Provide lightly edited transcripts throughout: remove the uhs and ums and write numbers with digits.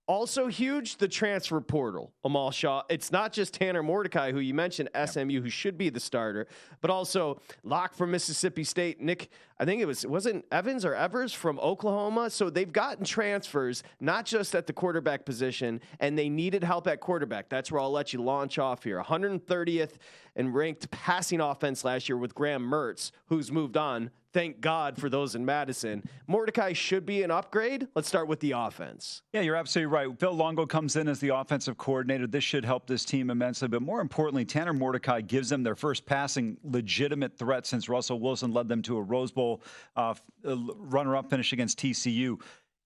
Also huge, the transfer portal, Amal Shah. It's not just Tanner Mordecai, who you mentioned, SMU, who should be the starter, but also lock from Mississippi State, Nick, I think wasn't Evans or Evers from Oklahoma. So they've gotten transfers, not just at the quarterback position, and they needed help at quarterback. That's where I'll let you launch off here. 130th and ranked passing offense last year with Graham Mertz, who's moved on. Thank God for those in Madison. Mordecai should be an upgrade. Let's start with the offense. Yeah, you're absolutely right. Phil Longo comes in as the offensive coordinator. This should help this team immensely. But more importantly, Tanner Mordecai gives them their first passing legitimate threat since Russell Wilson led them to a Rose Bowl runner-up finish against TCU.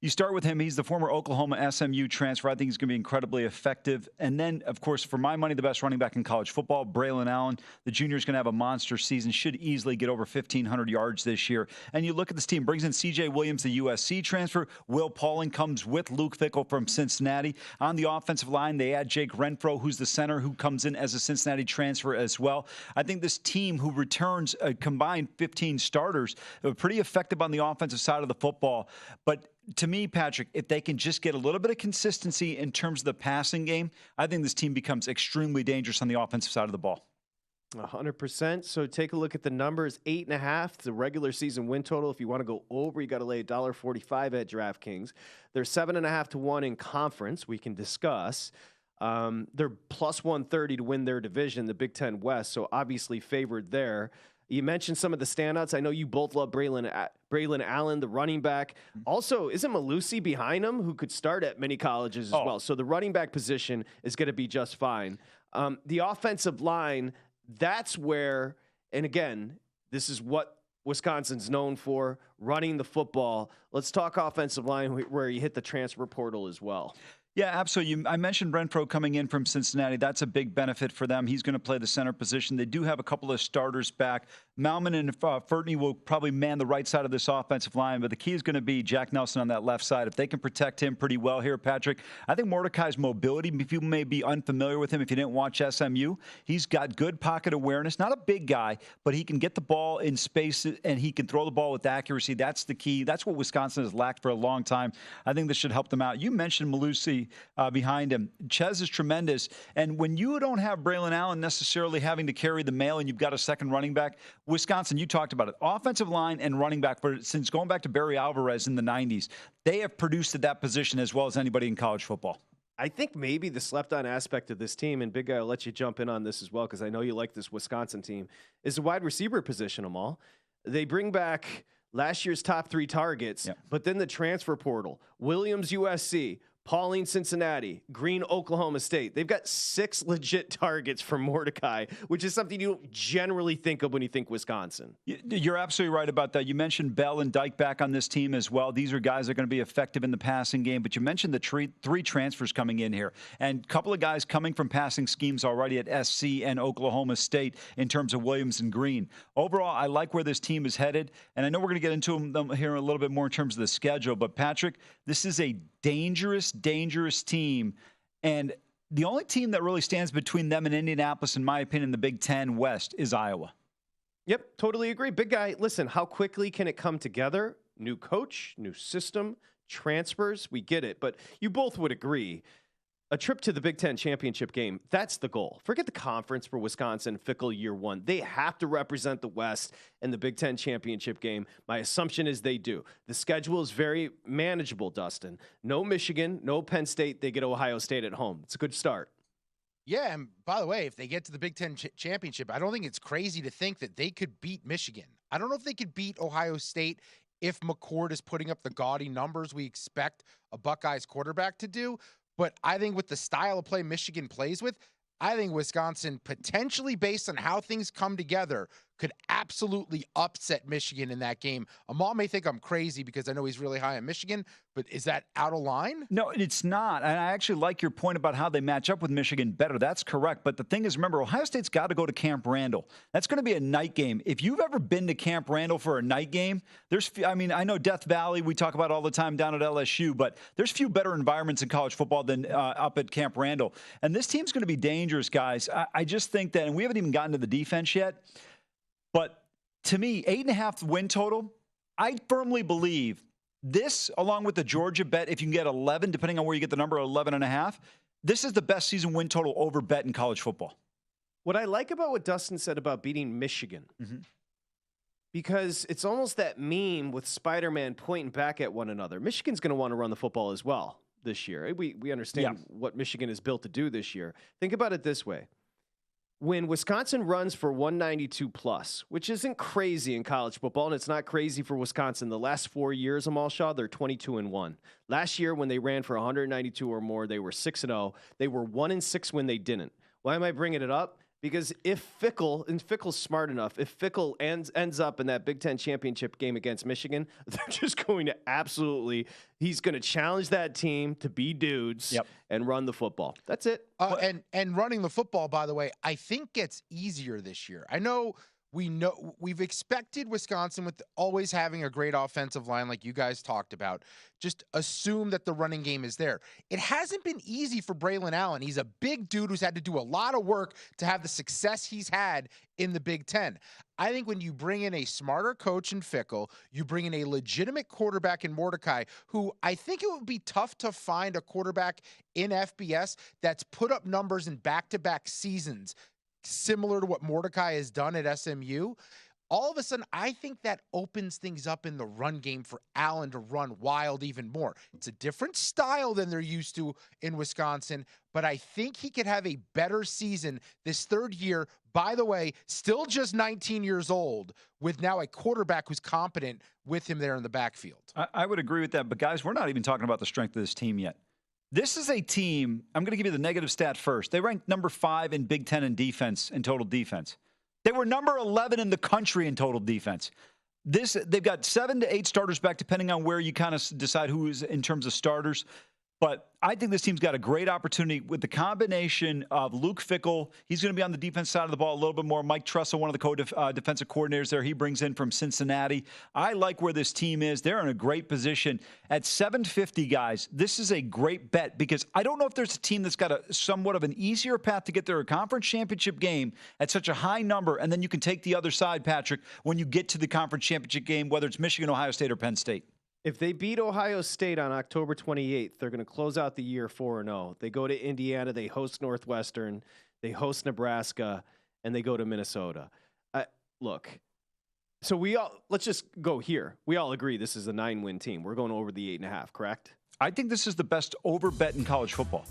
You start with him. He's the former Oklahoma SMU transfer. I think he's going to be incredibly effective. And then, of course, for my money, the best running back in college football, Braelon Allen. The junior is going to have a monster season, should easily get over 1,500 yards this year. And you look at this team, brings in C.J. Williams, the USC transfer. Will Pauling comes with Luke Fickell from Cincinnati. On the offensive line, they add Jake Renfro, who's the center, who comes in as a Cincinnati transfer as well. I think this team, who returns a combined 15 starters, are pretty effective on the offensive side of the football. But to me, Patrick, if they can just get a little bit of consistency in terms of the passing game, I think this team becomes extremely dangerous on the offensive side of the ball. 100%. So take a look at the numbers. 8.5, the regular season win total. If you want to go over, you got to lay $1.45 at DraftKings. They're 7.5 to 1 in conference. We can discuss. They're plus 130 to win their division, the Big Ten West. So obviously favored there. You mentioned some of the standouts. I know you both love Braelon Allen, the running back. Also, isn't Malusi behind him, who could start at many colleges as well? So the running back position is going to be just fine. The offensive line, that's where, and again, this is what Wisconsin's known for, running the football. Let's talk offensive line, where you hit the transfer portal as well. Yeah, absolutely. I mentioned Renfro coming in from Cincinnati. That's a big benefit for them. He's going to play the center position. They do have a couple of starters back. Malman and Furtney will probably man the right side of this offensive line, but the key is going to be Jack Nelson on that left side. If they can protect him pretty well here, Patrick, I think Mordecai's mobility, people may be unfamiliar with him if you didn't watch SMU. He's got good pocket awareness. Not a big guy, but he can get the ball in space and he can throw the ball with accuracy. That's the key. That's what Wisconsin has lacked for a long time. I think this should help them out. You mentioned Malusi behind him. Ches is tremendous. And when you don't have Braelon Allen necessarily having to carry the mail and you've got a second running back, Wisconsin, you talked about it, offensive line and running back, since going back to Barry Alvarez in the 90s, they have produced at that position as well as anybody in college football. I think maybe the slept-on aspect of this team, and Big Guy, I'll let you jump in on this as well because I know you like this Wisconsin team, is the wide receiver position, Amal. They bring back last year's top 3 targets, but then the transfer portal, Williams, USC, Pauling, Cincinnati, Green, Oklahoma State. They've got 6 legit targets for Mordecai, which is something you don't generally think of when you think Wisconsin. You're absolutely right about that. You mentioned Bell and Dyke back on this team as well. These are guys that are going to be effective in the passing game, but you mentioned the 3 transfers coming in here, and a couple of guys coming from passing schemes already at SC and Oklahoma State in terms of Williams and Green. Overall, I like where this team is headed, and I know we're going to get into them here a little bit more in terms of the schedule, but Patrick, this is a dangerous team. And the only team that really stands between them and Indianapolis, in my opinion, in the Big Ten West is Iowa. Yep, totally agree. Big Guy, listen, how quickly can it come together? New coach, new system, transfers, we get it. But you both would agree, a trip to the Big Ten championship game, that's the goal. Forget the conference for Wisconsin, Fickell year 1. They have to represent the West in the Big Ten championship game. My assumption is they do. The schedule is very manageable, Dustin. No Michigan, no Penn State. They get Ohio State at home. It's a good start. Yeah, and by the way, if they get to the Big Ten championship, I don't think it's crazy to think that they could beat Michigan. I don't know if they could beat Ohio State if McCord is putting up the gaudy numbers we expect a Buckeyes quarterback to do. But I think with the style of play Michigan plays with, I think Wisconsin, potentially based on how things come together, could absolutely upset Michigan in that game. Amal may think I'm crazy because I know he's really high on Michigan, but is that out of line? No, it's not. And I actually like your point about how they match up with Michigan better. That's correct. But the thing is, remember, Ohio State's got to go to Camp Randall. That's going to be a night game. If you've ever been to Camp Randall for a night game, I know Death Valley, we talk about all the time down at LSU, but there's few better environments in college football than up at Camp Randall. And this team's going to be dangerous, guys. I just think that, and we haven't even gotten to the defense yet, but to me, 8.5 win total, I firmly believe This, along with the Georgia bet, if you can get 11, depending on where you get the number, 11.5, this is the best season win total over bet in college football. What I like about what Dustin said about beating Michigan, because it's almost that meme with Spider-Man pointing back at one another. Michigan's going to want to run the football as well this year. We understand what Michigan is built to do this year. Think about it this way. When Wisconsin runs for 192 plus, which isn't crazy in college football, and it's not crazy for Wisconsin, the last 4 years, Amal Shah, they're 22-1. Last year, when they ran for 192 or more, they were 6-0. They were 1-6 when they didn't. Why am I bringing it up? Because if Fickle, and Fickle's smart enough, if Fickle ends up in that Big Ten championship game against Michigan, they're just going to he's going to challenge that team to be dudes and run the football. That's it. And running the football, by the way, I think gets easier this year. I know we've expected Wisconsin with always having a great offensive line like you guys talked about. Just assume that the running game is there. It hasn't been easy for Braelon Allen. He's a big dude who's had to do a lot of work to have the success he's had in the Big Ten. I think when you bring in a smarter coach in Fickle, you bring in a legitimate quarterback in Mordecai, who I think it would be tough to find a quarterback in FBS that's put up numbers in back-to-back seasons similar to what Mordecai has done at SMU. All of a sudden, I think that opens things up in the run game for Allen to run wild even more. It's a different style than they're used to in Wisconsin, but I think he could have a better season this third year. By the way, still just 19 years old, with now a quarterback who's competent with him there in the backfield. I would agree with that, but guys, we're not even talking about the strength of this team yet. This is a team, I'm going to give you the negative stat first. They ranked number 5 in Big Ten in defense, in total defense. They were number 11 in the country in total defense. They've got 7 to 8 starters back, depending on where you kind of decide who is in terms of starters. But I think this team's got a great opportunity with the combination of Luke Fickle. He's going to be on the defense side of the ball a little bit more. Mike Trussell, one of the defensive coordinators there, he brings in from Cincinnati. I like where this team is. They're in a great position. At 750, guys, this is a great bet because I don't know if there's a team that's got a somewhat of an easier path to get their conference championship game at such a high number, and then you can take the other side, Patrick, when you get to the conference championship game, whether it's Michigan, Ohio State, or Penn State. If they beat Ohio State on October 28th, they're going to close out the year 4-0. They go to Indiana, they host Northwestern, they host Nebraska, and they go to Minnesota. Look, so let's just go here. We all agree this is a 9-win team. We're going over the 8.5, correct? I think this is the best over bet in college football.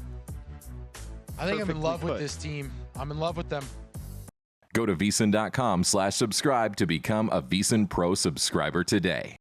I think I'm in love with this team. I'm in love with them. Go to VSiN.com/subscribe to become a VSiN Pro subscriber today.